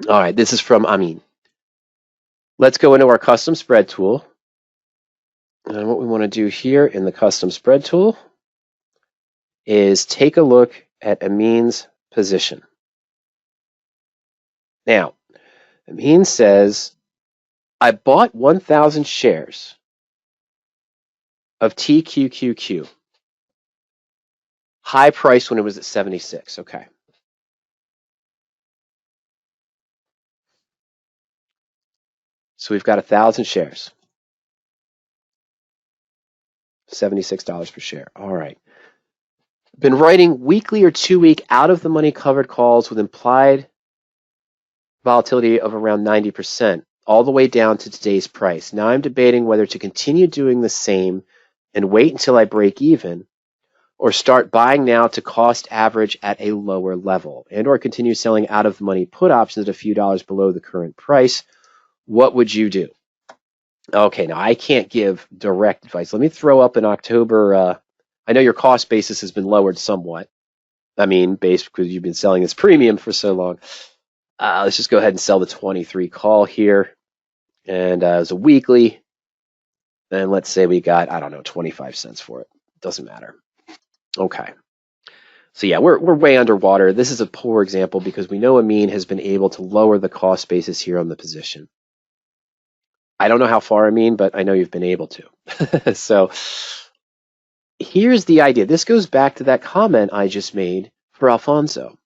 All right, this is from Amin. Let's go into our custom spread tool. And what we want to do here in the custom spread tool is take a look at Amin's position. Now, Amin says, I bought 1,000 shares of TQQQ. High price when it was at 76. Okay. So we've got 1,000 shares. $76 per share. All right. Been writing weekly or 2-week out of the money covered calls with implied volatility of around 90%, all the way down to today's price. Now I'm debating whether to continue doing the same and wait until I break even, or start buying now to cost average at a lower level, and or continue selling out of the money put options at a few dollars below the current price. What would you do? Okay, now I can't give direct advice. Let me throw up in October. I know your cost basis has been lowered somewhat. I mean, based because you've been selling this premium for so long. Let's just go ahead and sell the 23 call here. And as a weekly, then let's say we got, I don't know, 25 cents for it. Doesn't matter. Okay. So yeah, we're way underwater. This is a poor example because we know Amin has been able to lower the cost basis here on the position. I don't know how far, Amin, but I know you've been able to. So here's the idea. This goes back to that comment I just made for Alfonso.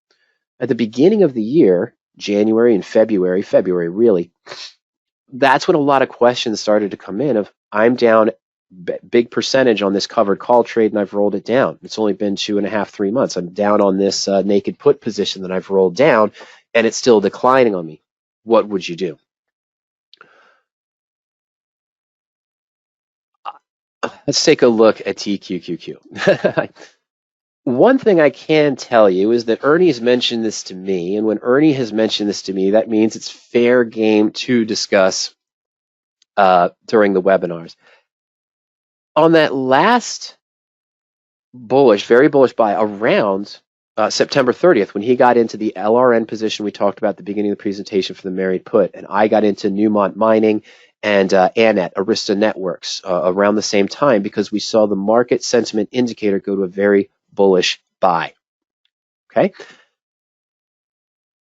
At the beginning of the year, January and February really, that's when a lot of questions started to come in of, I'm down big percentage on this covered call trade and I've rolled it down. It's only been 2.5, 3 months. I'm down on this naked put position that I've rolled down and it's still declining on me. What would you do? Let's take a look at TQQQ. One thing I can tell you is that Ernie's mentioned this to me, and when Ernie has mentioned this to me, that means it's fair game to discuss during the webinars. On that last very bullish buy around September 30th, when he got into the LRN position we talked about at the beginning of the presentation for the married put, and I got into Newmont Mining and Anet, Arista Networks around the same time because we saw the market sentiment indicator go to a very bullish buy. Okay.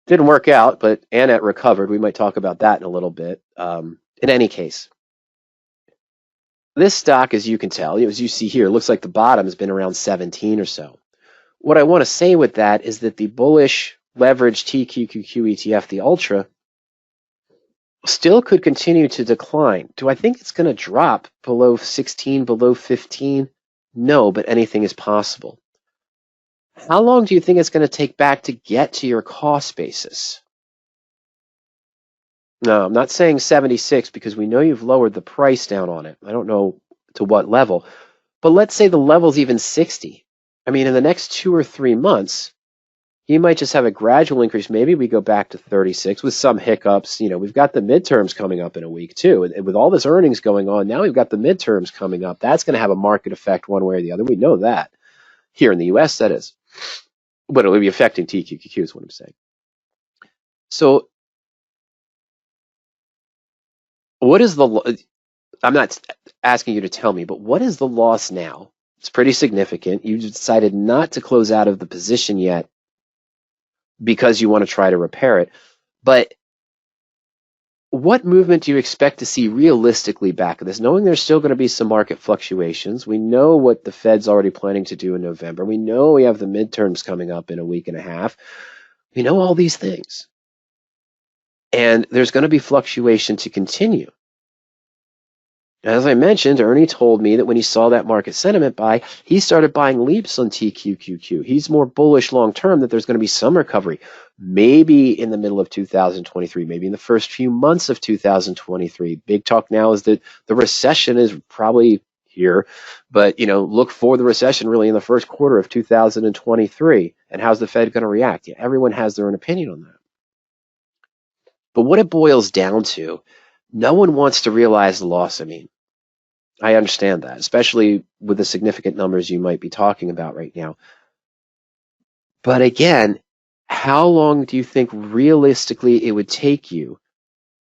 Didn't work out, but Anet recovered. We might talk about that in a little bit. In any case, this stock, as you can tell, as you see here, looks like the bottom has been around 17 or so. What I want to say with that is that the bullish leverage TQQQ ETF, the Ultra, still could continue to decline. Do I think it's going to drop below 16, below 15? No, but anything is possible. How long do you think it's going to take back to get to your cost basis? No, I'm not saying 76 because we know you've lowered the price down on it. I don't know to what level, but let's say the level's even 60. I mean, in the next 2 or 3 months, you might just have a gradual increase. Maybe we go back to 36 with some hiccups. You know, we've got the midterms coming up in a week too. And with all this earnings going on, now we've got the midterms coming up. That's going to have a market effect one way or the other. We know that. Here in the US, that is. But it will be affecting TQQQ is what I'm saying. So what is the, I'm not asking you to tell me, but what is the loss now? It's pretty significant. You decided not to close out of the position yet because you want to try to repair it. But what movement do you expect to see realistically back of this? Knowing there's still going to be some market fluctuations. We know what the Fed's already planning to do in November. We know we have the midterms coming up in a week and a half. We know all these things. And there's going to be fluctuation to continue. As I mentioned, Ernie told me that when he saw that market sentiment buy, he started buying leaps on TQQQ. He's more bullish long term that there's going to be some recovery, maybe in the middle of 2023, maybe in the first few months of 2023. Big talk now is that the recession is probably here, but look for the recession really in the first quarter of 2023. And how's the Fed going to react? Yeah, everyone has their own opinion on that. But what it boils down to, no one wants to realize the loss. I mean, I understand that, especially with the significant numbers you might be talking about right now. But again, How long do you think realistically it would take you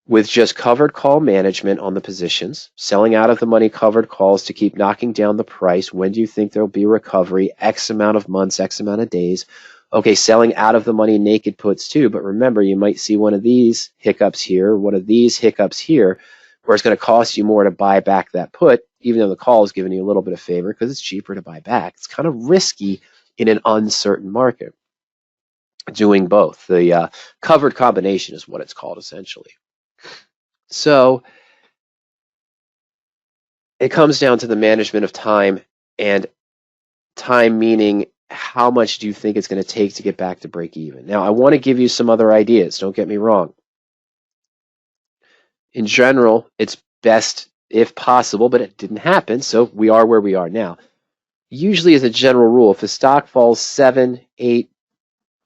with just covered call management on the positions, selling out of the money covered calls to keep knocking down the price? When do you think there'll be recovery? X amount of months, X amount of days. Okay, selling out of the money naked puts too, but remember, you might see one of these hiccups here, one of these hiccups here, where it's going to cost you more to buy back that put, even though the call is giving you a little bit of favor because it's cheaper to buy back. It's kind of risky in an uncertain market doing both. The covered combination is what it's called essentially. So it comes down to the management of time, and time meaning how much do you think it's going to take to get back to break even. Now, I want to give you some other ideas. Don't get me wrong. In general, it's best if possible, but it didn't happen, so we are where we are now. Usually, as a general rule, if the stock falls 7, 8,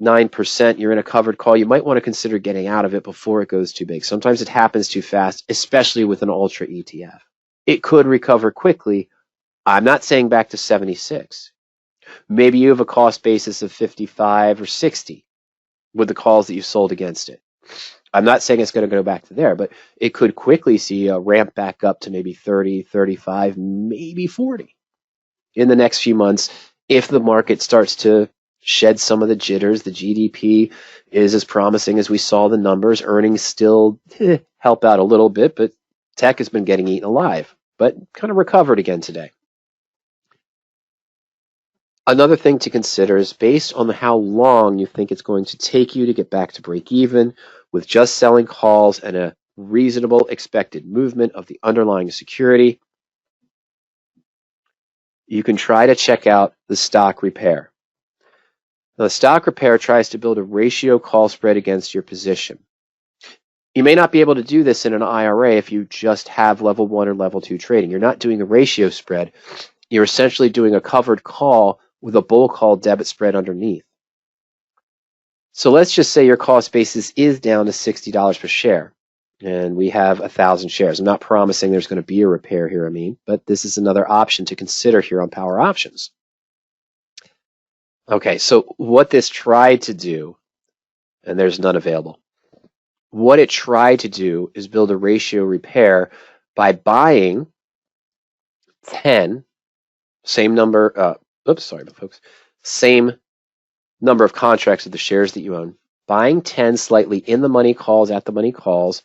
9%, you're in a covered call, you might want to consider getting out of it before it goes too big. Sometimes it happens too fast, especially with an ultra ETF. It could recover quickly. I'm not saying back to 76. Maybe you have a cost basis of 55 or 60 with the calls that you sold against it. I'm not saying it's going to go back to there, but it could quickly see a ramp back up to maybe 30, 35, maybe 40 in the next few months if the market starts to shed some of the jitters. The GDP is as promising as we saw the numbers. Earnings still help out a little bit, but tech has been getting eaten alive, but kind of recovered again today. Another thing to consider is based on how long you think it's going to take you to get back to break even with just selling calls and a reasonable expected movement of the underlying security. You can try to check out the stock repair. Now, the stock repair tries to build a ratio call spread against your position. You may not be able to do this in an IRA if you just have level 1 or level 2 trading. You're not doing a ratio spread. You're essentially doing a covered call with a bull call debit spread underneath. So let's just say your cost basis is down to $60 per share, and we have 1,000 shares. I'm not promising there's going to be a repair here, Amin, but this is another option to consider here on Power Options. Okay, so what this tried to do, and there's none available, what it tried to do is build a ratio repair by buying 10, same number, same number of contracts of the shares that you own, buying 10 slightly in the money calls at the money calls,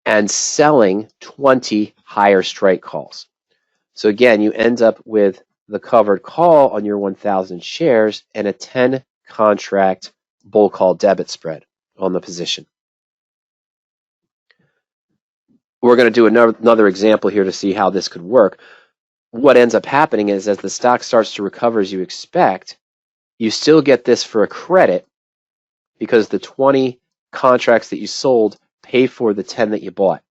and selling 20 higher strike calls. So again, you end up with the covered call on your 1,000 shares and a 10 contract bull call debit spread on the position. We're going to do another example here to see how this could work. What ends up happening is as the stock starts to recover as you expect, you still get this for a credit because the 20 contracts that you sold pay for the 10 that you bought.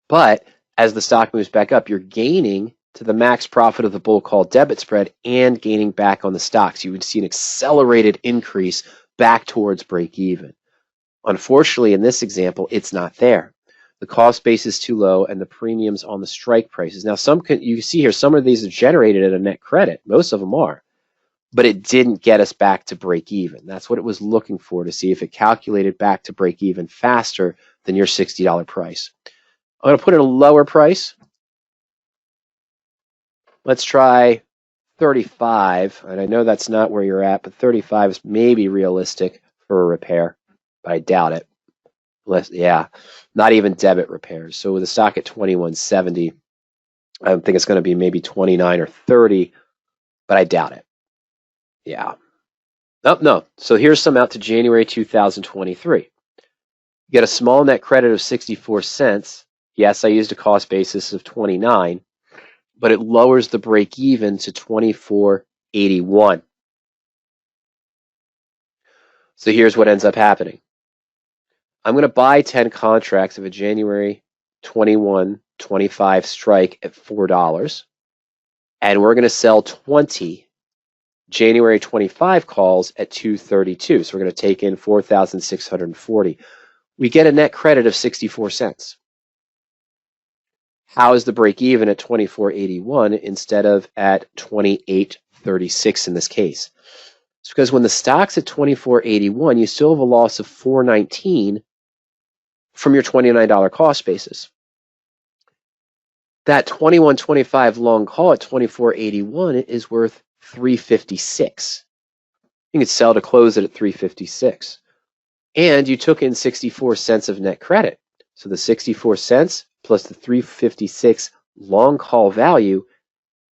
But as the stock moves back up, you're gaining to the max profit of the bull call debit spread and gaining back on the stocks. You would see an accelerated increase back towards break even. Unfortunately, in this example, it's not there. The cost base is too low and the premiums on the strike prices. Now, you see here, some of these are generated at a net credit. Most of them are. But it didn't get us back to break even. That's what it was looking for, to see if it calculated back to break even faster than your $60 price. I'm going to put in a lower price. Let's try 35. And I know that's not where you're at, but 35 is maybe realistic for a repair, but I doubt it. Not even debit repairs. So with the stock at 2170, I don't think it's going to be maybe 29 or 30, but I doubt it. Yeah. Oh, no. So here's some out to January 2023. You get a small net credit of 64 cents. Yes, I used a cost basis of 29, but it lowers the break even to 24.81. So here's what ends up happening. I'm going to buy 10 contracts of a January 21-25 strike at $4, and we're going to sell 20 January 25 calls at $2.32. So we're going to take in 4,640. We get a net credit of 64 cents. How is the break even at 24.81 instead of at 28.36 in this case? It's because when the stock's at $24.81, you still have a loss of $4.19 from your $29 cost basis. That $21.25 long call at $24.81 is worth $3.56. You could sell to close it at $3.56. And you took in 64 cents of net credit. So the 64 cents plus the $3.56 long call value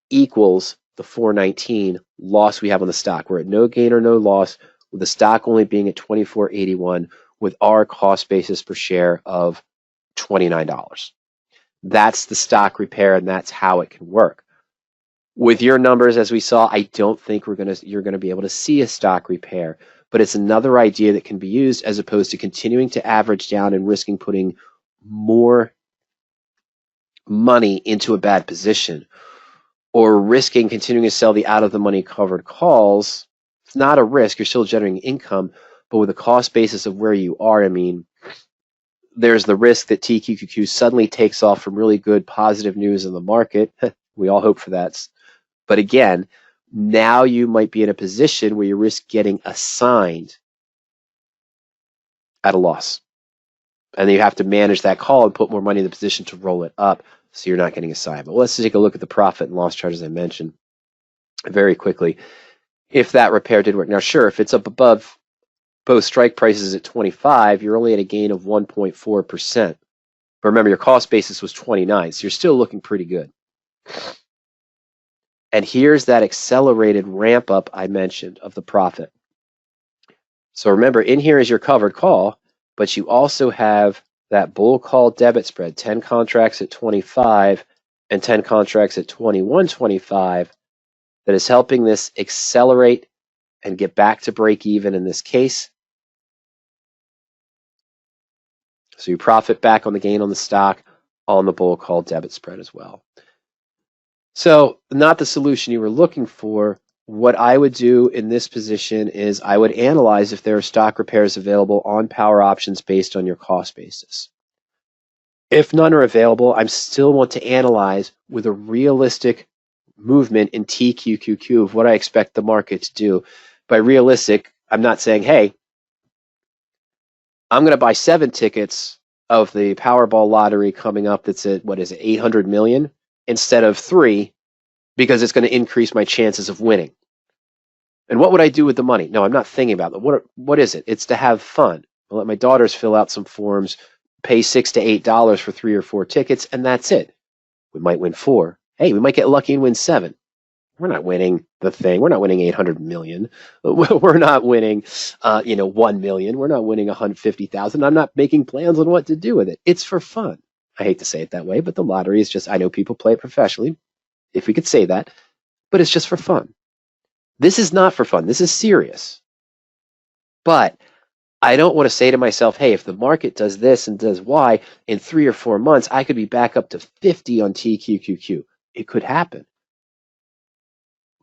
equals the $4.19 loss we have on the stock. We're at no gain or no loss, with the stock only being at $24.81 with our cost basis per share of $29. That's the stock repair, and that's how it can work. With your numbers, as we saw, I don't think you're gonna be able to see a stock repair, but it's another idea that can be used as opposed to continuing to average down and risking putting more money into a bad position, or risking continuing to sell the out of the money covered calls. It's not a risk, you're still generating income, but with the cost basis of where you are, I mean, there's the risk that TQQQ suddenly takes off from really good positive news in the market. We all hope for that. But again, now you might be in a position where you risk getting assigned at a loss. And then you have to manage that call and put more money in the position to roll it up so you're not getting assigned. But let's take a look at the profit and loss chart as I mentioned very quickly. If that repair did work. Now, sure, if it's up above both strike prices at 25, you're only at a gain of 1.4%. But remember, your cost basis was 29, so you're still looking pretty good. And here's that accelerated ramp up I mentioned of the profit. So remember, in here is your covered call, but you also have that bull call debit spread, 10 contracts at 25 and 10 contracts at 21.25, that is helping this accelerate and get back to break even in this case. So you profit back on the gain on the stock on the bull call debit spread as well. So not the solution you were looking for. What I would do in this position is I would analyze if there are stock repairs available on power options based on your cost basis. If none are available, I still want to analyze with a realistic movement in TQQQ of what I expect the market to do. By realistic, I'm not saying, hey, I'm going to buy 7 tickets of the Powerball lottery coming up that's at, what is it, 800 million instead of 3 because it's going to increase my chances of winning. And what would I do with the money? No, I'm not thinking about that. What is it? It's to have fun. I'll let my daughters fill out some forms, pay $6 to $8 for 3 or 4 tickets, and that's it. We might win 4. Hey, we might get lucky and win 7. We're not winning the thing. We're not winning 800 million. We're not winning, 1 million. We're not winning 150,000. I'm not making plans on what to do with it. It's for fun. I hate to say it that way, but the lottery is just, I know people play it professionally, if we could say that, but it's just for fun. This is not for fun. This is serious. But I don't want to say to myself, hey, if the market does this and does Y, in 3 or 4 months, I could be back up to 50 on TQQQ. It could happen.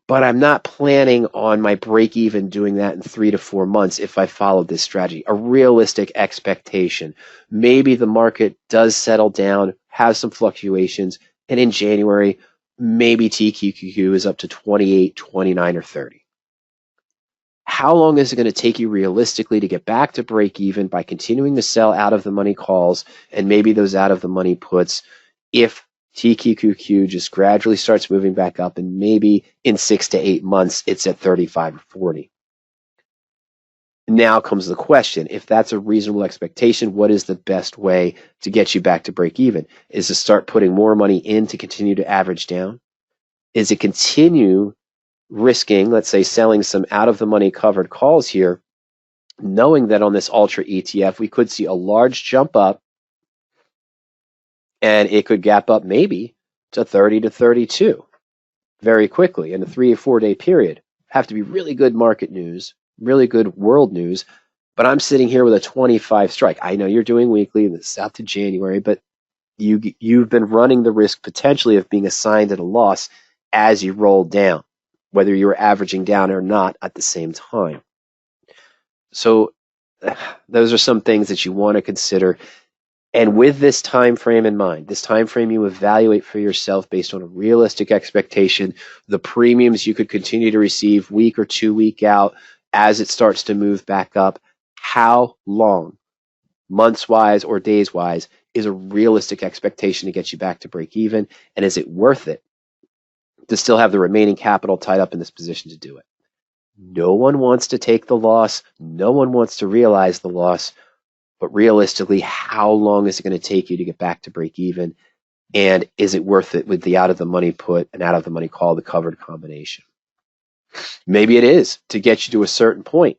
But I'm not planning on my break even doing that in 3 to 4 months if I followed this strategy. A realistic expectation. Maybe the market does settle down, have some fluctuations, and in January, maybe TQQQ is up to 28, 29, or 30. How long is it going to take you realistically to get back to break even by continuing to sell out of the money calls and maybe those out of the money puts if TQQQ just gradually starts moving back up and maybe in 6 to 8 months it's at 35 or 40? Now comes the question, if that's a reasonable expectation, what is the best way to get you back to break even? Is to start putting more money in to continue to average down? Is it continue risking, let's say, selling some out of the money covered calls here, knowing that on this Ultra ETF we could see a large jump up and it could gap up maybe to 30 to 32 very quickly in a 3 or 4 day period? Have to be really good market news, really good world news, but I'm sitting here with a 25 strike. I know you're doing weekly and it's out to January, but you've been running the risk potentially of being assigned at a loss as you roll down, whether you were averaging down or not at the same time. So those are some things that you want to consider. And with this time frame in mind, this time frame you evaluate for yourself based on a realistic expectation, the premiums you could continue to receive week or 2 week out, as it starts to move back up, how long, months-wise or days-wise, is a realistic expectation to get you back to break even? And is it worth it to still have the remaining capital tied up in this position to do it? No one wants to take the loss. No one wants to realize the loss. But realistically, how long is it going to take you to get back to break even? And is it worth it with the out of the money put and out of the money call, the covered combination? Maybe it is to get you to a certain point.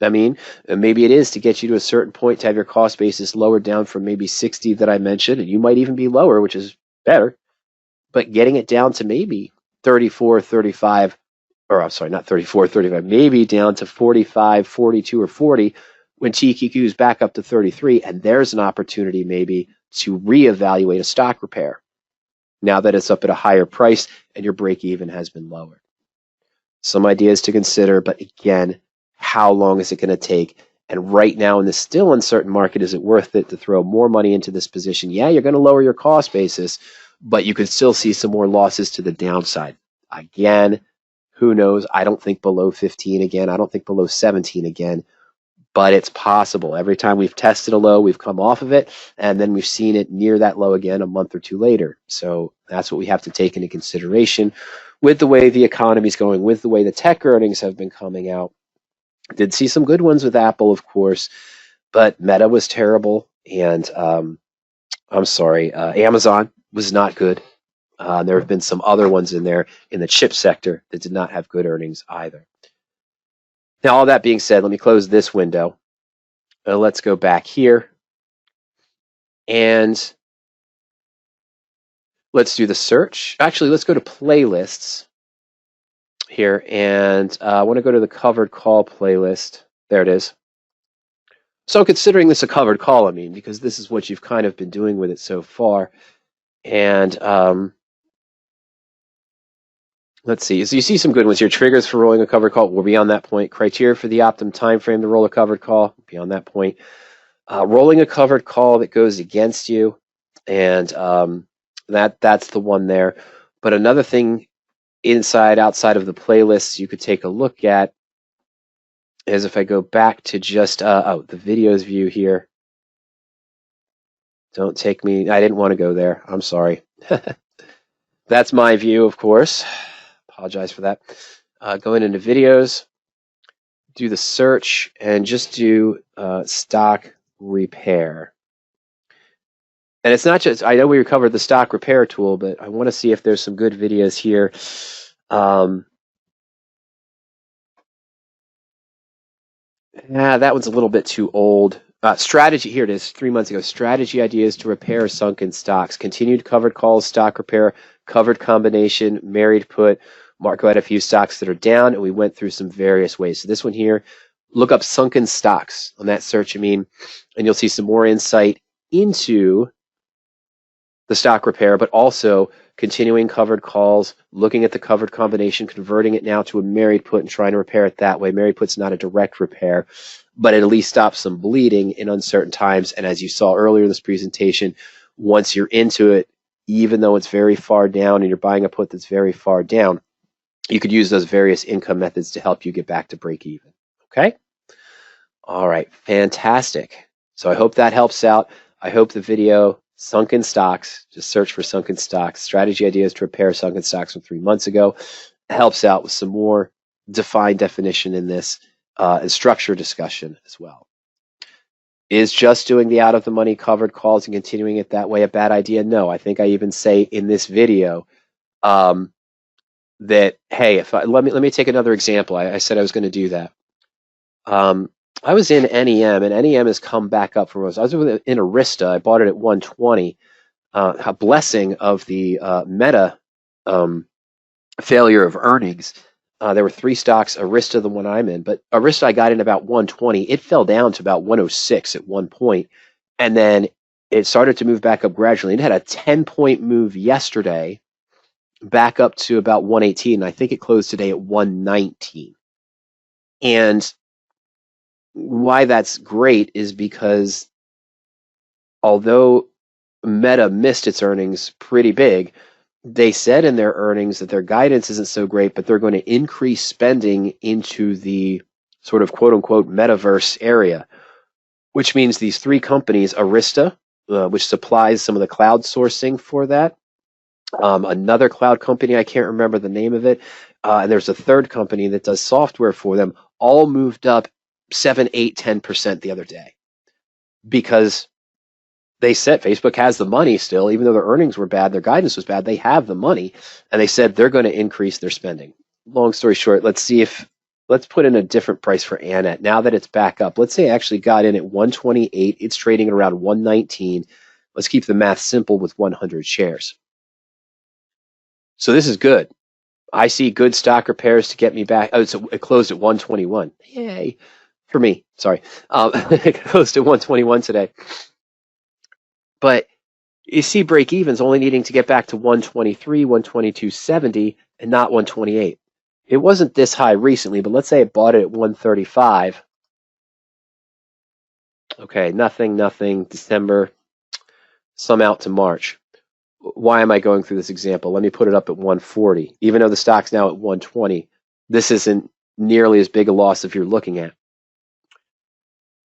Maybe it is to get you to a certain point to have your cost basis lowered down from maybe 60 that I mentioned, and you might even be lower, which is better, but getting it down to maybe 34, 35, or I'm sorry, not 34, 35, maybe down to 45, 42, or 40 when TQQ is back up to 33, and there's an opportunity maybe to reevaluate a stock repair now that it's up at a higher price and your break even has been lowered. Some ideas to consider, but again, how long is it going to take? And right now in this still uncertain market, is it worth it to throw more money into this position? Yeah, you're going to lower your cost basis, but you could still see some more losses to the downside. Again, who knows? I don't think below 15 again. I don't think below 17 again, but it's possible. Every time we've tested a low, we've come off of it, and then we've seen it near that low again a month or two later. So that's what we have to take into consideration with the way the economy's going, with the way the tech earnings have been coming out. Did see some good ones with Apple, of course, but Meta was terrible, and Amazon was not good. There have been some other ones in there in the chip sector that did not have good earnings either. Now, all that being said, let me close this window. Let's go back here, and let's do the search. Actually, let's go to playlists here, and I want to go to the covered call playlist. There it is. So considering this a covered call, I mean, because this is what you've kind of been doing with it so far. And let's see. So you see some good ones here. Triggers for rolling a covered call. We're beyond that point. Criteria for the optimum time frame to roll a covered call. Beyond that point. Rolling a covered call that goes against you. And that's the one there. But another thing outside of the playlists you could take a look at is if I go back to just the videos view here. Don't take me. I didn't want to go there. I'm sorry. That's my view, of course. Apologize for that. Going into videos, do the search, and just do stock repair. And it's not just, I know we covered the stock repair tool, but I want to see if there's some good videos here. That one's a little bit too old. Strategy, here it is, 3 months ago. Strategy ideas to repair sunken stocks. Continued covered calls, stock repair, covered combination, married put. Marco had a few stocks that are down, and we went through some various ways. So this one here, look up sunken stocks on that search, Amin, and you'll see some more insight into the stock repair, but also continuing covered calls, looking at the covered combination, converting it now to a married put and trying to repair it that way. Married put's not a direct repair, but it at least stops some bleeding in uncertain times. And as you saw earlier in this presentation, once you're into it, even though it's very far down and you're buying a put that's very far down, you could use those various income methods to help you get back to break even. Okay? All right, fantastic. So I hope that helps out. I hope the video, sunken stocks, just search for sunken stocks, strategy ideas to repair sunken stocks from 3 months ago, helps out with some more defined definition in this and structure discussion as well. Is just doing the out of the money covered calls and continuing it that way a bad idea? No, I think I even say in this video that, hey, let me take another example. I said I was going to do that. I was in NEM, and NEM has come back up from us. I was in Arista. I bought it at 120. A blessing of the Meta failure of earnings. There were 3 stocks, Arista, the one I'm in, but Arista I got in about 120. It fell down to about 106 at one point, and then it started to move back up gradually. It had a 10-point move yesterday, back up to about 118. I think it closed today at 119. And why that's great is because although Meta missed its earnings pretty big, they said in their earnings that their guidance isn't so great, but they're going to increase spending into the sort of quote unquote metaverse area, which means these three companies, Arista, which supplies some of the cloud sourcing for that, another cloud company, I can't remember the name of it, and there's a third company that does software for them, all moved up 7, 8, 10% the other day because they said Facebook has the money still, even though their earnings were bad, their guidance was bad, they have the money, and they said they're going to increase their spending. Long story short, let's put in a different price for Anet. Now that it's back up, let's say I actually got in at 128, it's trading at around 119. Let's keep the math simple with 100 shares. So this is good. I see good stock repairs to get me back. Oh, so it closed at 121. Yay. For me, sorry. It closed at 121 today. But you see break evens only needing to get back to 123, 122.70 and not 128. It wasn't this high recently, but let's say I bought it at 135. Okay, nothing, December, some out to March. Why am I going through this example? Let me put it up at 140. Even though the stock's now at 120, this isn't nearly as big a loss if you're looking at.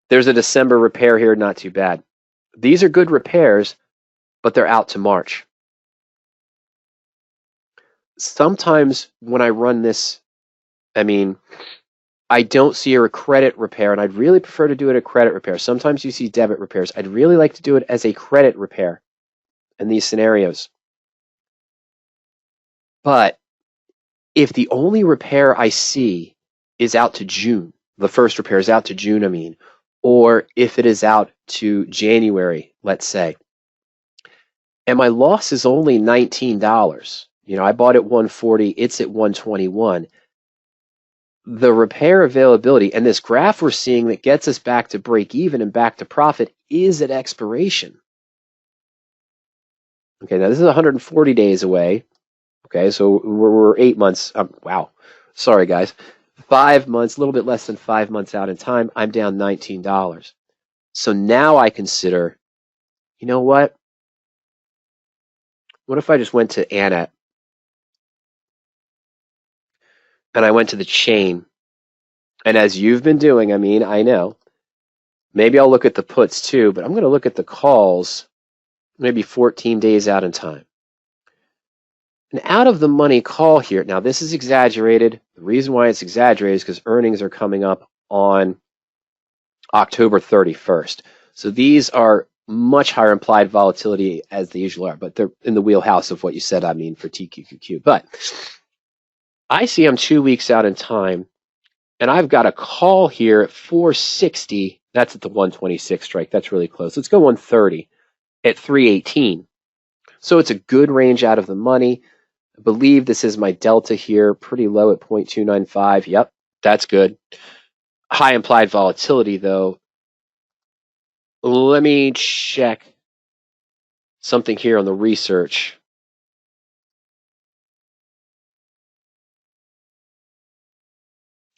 There's a December repair here, not too bad. These are good repairs, but they're out to March. Sometimes when I run this, I don't see a credit repair, and I'd really prefer to do it a credit repair. Sometimes you see debit repairs. I'd really like to do it as a credit repair in these scenarios. But if the only repair I see is out to June, the first repair is out to June, or if it is out to January, let's say, and my loss is only $19, I bought at 140, it's at 121. The repair availability and this graph we're seeing that gets us back to break even and back to profit is at expiration. Okay, now this is 140 days away. Okay, so we're 8 months. Wow, sorry guys. 5 months, a little bit less than 5 months out in time. I'm down $19. So now I consider, you know what? What if I just went to Anet and I went to the chain? And as you've been doing, I know, maybe I'll look at the puts too, but I'm going to look at the calls maybe 14 days out in time. An out of the money call here. Now, this is exaggerated. The reason why it's exaggerated is because earnings are coming up on October 31st. So these are much higher implied volatility as they usually are, but they're in the wheelhouse of what you said, for TQQQ. But I see I'm 2 weeks out in time, and I've got a call here at 460. That's at the 126 strike. That's really close. Let's go 130 at 318. So it's a good range out of the money. I believe this is my delta here, pretty low at 0.295. Yep, that's good. High implied volatility, though. Let me check something here on the research.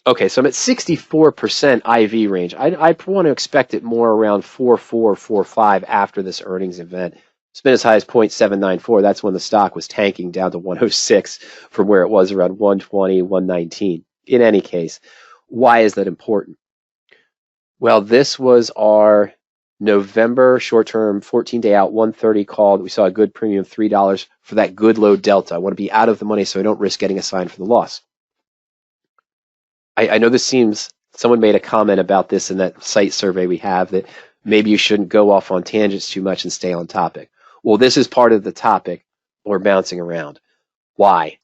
Okay, so I'm at 64% IV range. I want to expect it more around 4.4, 4.5 after this earnings event. It's been as high as 0.794. That's when the stock was tanking down to 106 from where it was around 120, 119. In any case, why is that important? Well, this was our November short-term 14-day out 130 call that we saw a good premium of $3 for that good low delta. I want to be out of the money so I don't risk getting assigned for the loss. I know this seems, someone made a comment about this in that site survey we have, that maybe you shouldn't go off on tangents too much and stay on topic. Well, this is part of the topic we're bouncing around. Why?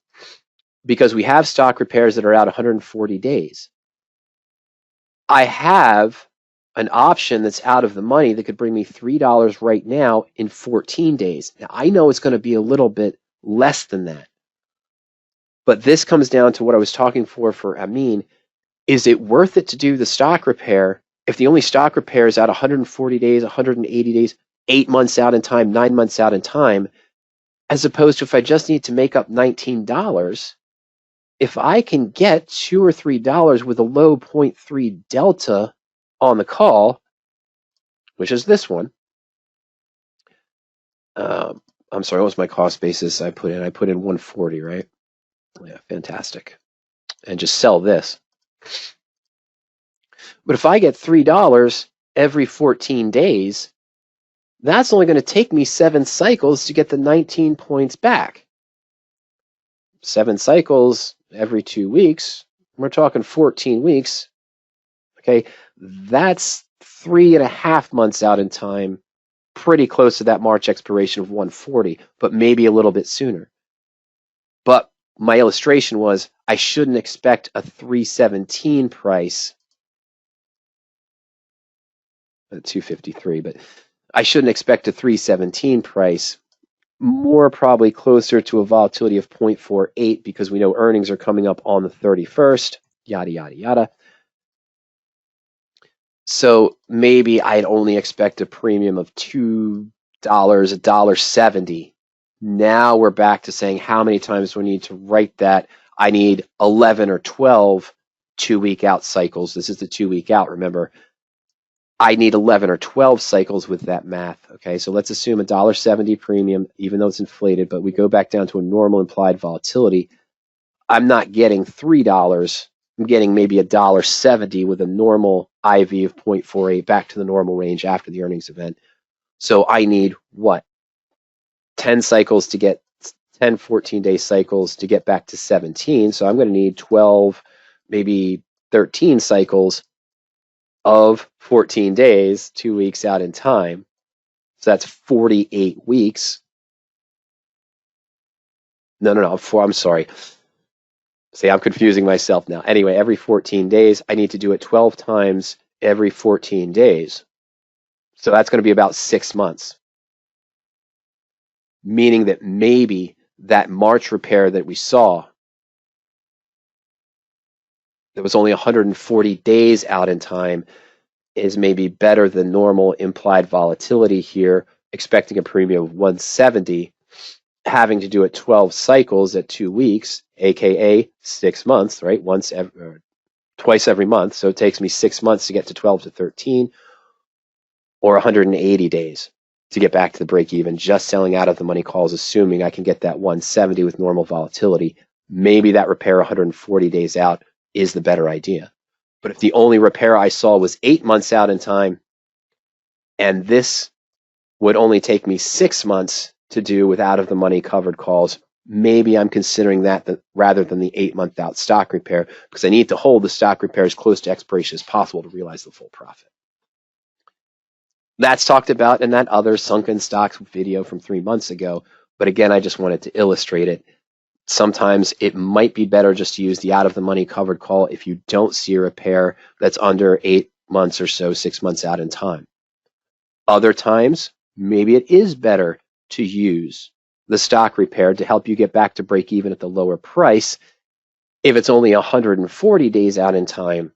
Because we have stock repairs that are out 140 days. I have an option that's out of the money that could bring me $3 right now in 14 days. Now, I know it's going to be a little bit less than that. But this comes down to what I was talking for Amin. Is it worth it to do the stock repair if the only stock repair is out 140 days, 180 days, 8 months out in time, 9 months out in time, as opposed to if I just need to make up $19, if I can get $2 or $3 with a low 0.3 delta on the call, which is this one. I'm sorry, what was my cost basis I put in? I put in 140, right? Yeah, fantastic. And just sell this. But if I get $3 every 14 days, that's only going to take me 7 cycles to get the 19 points back. 7 cycles every 2 weeks, we're talking 14 weeks. Okay, that's 3.5 months out in time, pretty close to that March expiration of 140, but maybe a little bit sooner. But my illustration was I shouldn't expect a 317 price at 253, but I shouldn't expect a 317 price, more probably closer to a volatility of 0.48 because we know earnings are coming up on the 31st, yada, yada, yada. So maybe I'd only expect a premium of $2, $1.70. Now we're back to saying how many times do I need to write that? I need 11 or 12 2-week out cycles. This is the 2-week out, remember. I need 11 or 12 cycles with that math. Okay, so let's assume a $1.70 premium, even though it's inflated, but we go back down to a normal implied volatility. I'm not getting $3. I'm getting maybe $1.70 with a normal IV of 0.48 back to the normal range after the earnings event. So I need what? 10 cycles to get 10 14-day cycles to get back to 17. So I'm going to need 12, maybe 13 cycles of 14 days, 2 weeks out in time. So that's 48 weeks. No, I'm sorry. See, I'm confusing myself now. Anyway, every 14 days, I need to do it 12 times every 14 days. So that's going to be about 6 months. Meaning that maybe that March repair that we saw, that was only 140 days out in time, is maybe better than normal implied volatility here, expecting a premium of 170, having to do it 12 cycles at 2 weeks, aka 6 months, right? Twice every month. So it takes me 6 months to get to 12 to 13, or 180 days to get back to the break even, just selling out of the money calls, assuming I can get that 170 with normal volatility. Maybe that repair 140 days out is the better idea. But if the only repair I saw was 8 months out in time, and this would only take me 6 months to do with out of the money covered calls, maybe I'm considering that rather than the 8-month out stock repair, because I need to hold the stock repair as close to expiration as possible to realize the full profit. That's talked about in that other sunken stocks video from 3 months ago. But again, I just wanted to illustrate it. Sometimes it might be better just to use the out of the money covered call if you don't see a repair that's under 8 months or so, 6 months out in time. Other times, maybe it is better to use the stock repair to help you get back to break even at the lower price if it's only 140 days out in time,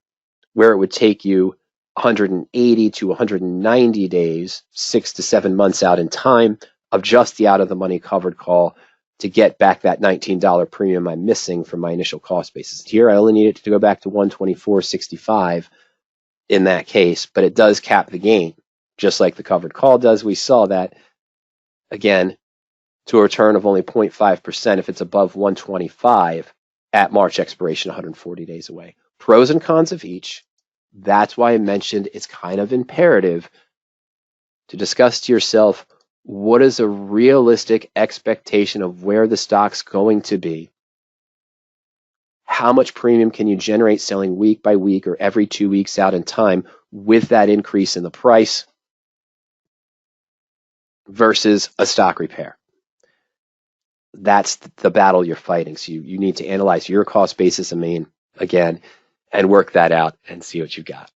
where it would take you 180 to 190 days, 6 to 7 months out in time of just the out of the money covered call to get back that $19 premium I'm missing from my initial cost basis. Here, I only need it to go back to 124.65 in that case, but it does cap the gain, just like the covered call does. We saw that, again, to a return of only 0.5% if it's above 125 at March expiration, 140 days away. Pros and cons of each. That's why I mentioned it's kind of imperative to discuss to yourself, what is a realistic expectation of where the stock's going to be? How much premium can you generate selling week by week or every 2 weeks out in time with that increase in the price versus a stock repair? That's the battle you're fighting. So you need to analyze your cost basis, Amin, again, and work that out and see what you've got.